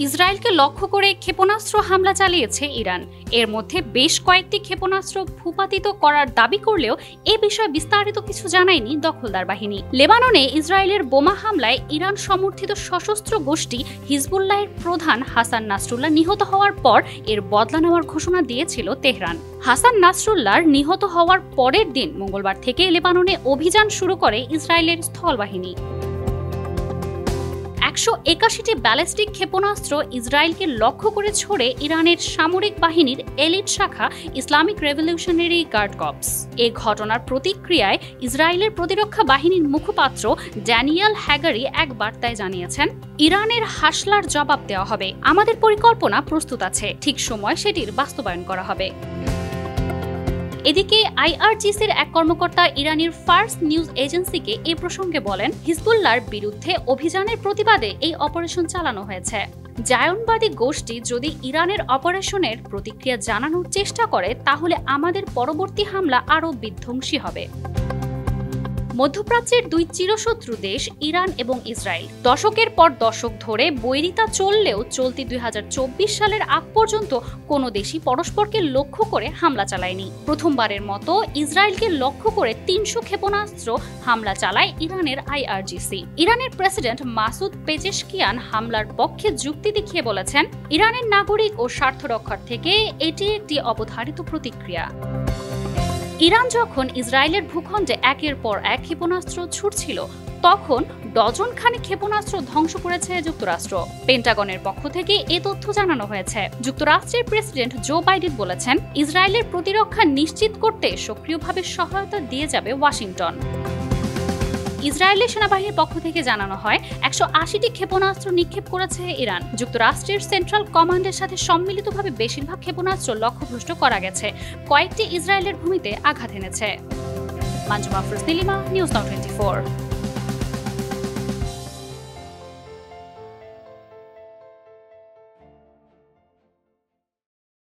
ইসরায়েলকে লক্ষ্য করে ক্ষেপণাস্ত্র হামলা চালিয়েছে ইরান। এর মধ্যে বেশ কয়েকটি ক্ষেপণাস্ত্র ভূপাতিত করার দাবি করলেও এ বিষয়ে বিস্তারিত কিছু জানায়নি দখলদার বাহিনী। লেবাননে ইসরায়েলের বোমা হামলায় ইরান সমর্থিত সশস্ত্র গোষ্ঠী হিজবুল্লাহের প্রধান হাসান নাসরুল্লাহ নিহত হওয়ার পর এর বদলা নেওয়ার ঘোষণা দিয়েছিল তেহরান। হাসান নাসরুল্লাহর নিহত হওয়ার পরের দিন মঙ্গলবার থেকে লেবাননে অভিযান শুরু করে ইসরায়েলের স্থলবাহিনী। 181টি ব্যালিস্টিক ক্ষেপণাস্ত্র ইসরায়েলকে লক্ষ্য করে ছড়ে ইরানের সামরিক বাহিনীর এলিট শাখা ইসলামিক রেভলিউশনারি গার্ড কর্পস। এ ঘটনার প্রতিক্রিয়ায় ইসরায়েলের প্রতিরক্ষা বাহিনীর মুখপাত্র ড্যানিয়েল হ্যাগারি এক বার্তায় জানিয়েছেন, ইরানের হাসলার জবাব দেওয়া হবে। আমাদের পরিকল্পনা প্রস্তুত আছে, ঠিক সময় সেটির বাস্তবায়ন করা হবে। এদিকে আইআরজিসির এক কর্মকর্তা ইরানের ফার্স্ট নিউজ এজেন্সিকে এ প্রসঙ্গে বলেন, হিজবুল্লাহর বিরুদ্ধে অভিযানের প্রতিবাদে এই অপারেশন চালানো হয়েছে। জায়নবাদী গোষ্ঠী যদি ইরানের অপারেশনের প্রতিক্রিয়া জানানোর চেষ্টা করে তাহলে আমাদের পরবর্তী হামলা আরও বিধ্বংসী হবে। মধ্যপ্রাচ্যের দুই চিরশত্রু দেশ ইরান এবং ইসরায়েল দশকের পর দশক ধরে বৈরিতা চললেও চলতি 2024 সালের আগ পর্যন্ত কোনো দেশই পরস্পরকে লক্ষ্য করে হামলা চালায়নি। প্রথমবারের মতো ইসরায়েলকে লক্ষ্য করে 300 ক্ষেপণাস্ত্র হামলা চালায় ইরানের আইআরজিসি। ইরানের প্রেসিডেন্ট মাসুদ পেজেশকিয়ান হামলার পক্ষে যুক্তি দেখিয়ে বলেছেন, ইরানের নাগরিক ও স্বার্থ রক্ষার থেকে এটি একটি অবধারিত প্রতিক্রিয়া। ইরান যখন ইসরায়েলের ভূখণ্ডে একের পর এক ক্ষেপণাস্ত্র ছুটছিল তখন ডজন খানেক ক্ষেপণাস্ত্র ধ্বংস করেছে যুক্তরাষ্ট্র। পেন্টাগনের পক্ষ থেকে এ তথ্য জানানো হয়েছে। যুক্তরাষ্ট্রের প্রেসিডেন্ট জো বাইডেন বলেছেন, ইসরায়েলের প্রতিরক্ষা নিশ্চিত করতে সক্রিয়ভাবে সহায়তা দিয়ে যাবে ওয়াশিংটন। ইসরায়েলের সেনাবাহিনীর পক্ষ থেকে জানানো হয়, 180টি ক্ষেপণাস্ত্র নিক্ষেপ করেছে ইরান। যুক্তরাষ্ট্রের সেন্ট্রাল কমান্ডের সাথে সম্মিলিতভাবে বেশিরভাগ ক্ষেপণাস্ত্র লক্ষ্যভ্রষ্ট করা গেছে। কয়েকটি ইসরায়েলের ভূমিতে আঘাত এনেছে। Manjuma Afroz Nilima, news now 24।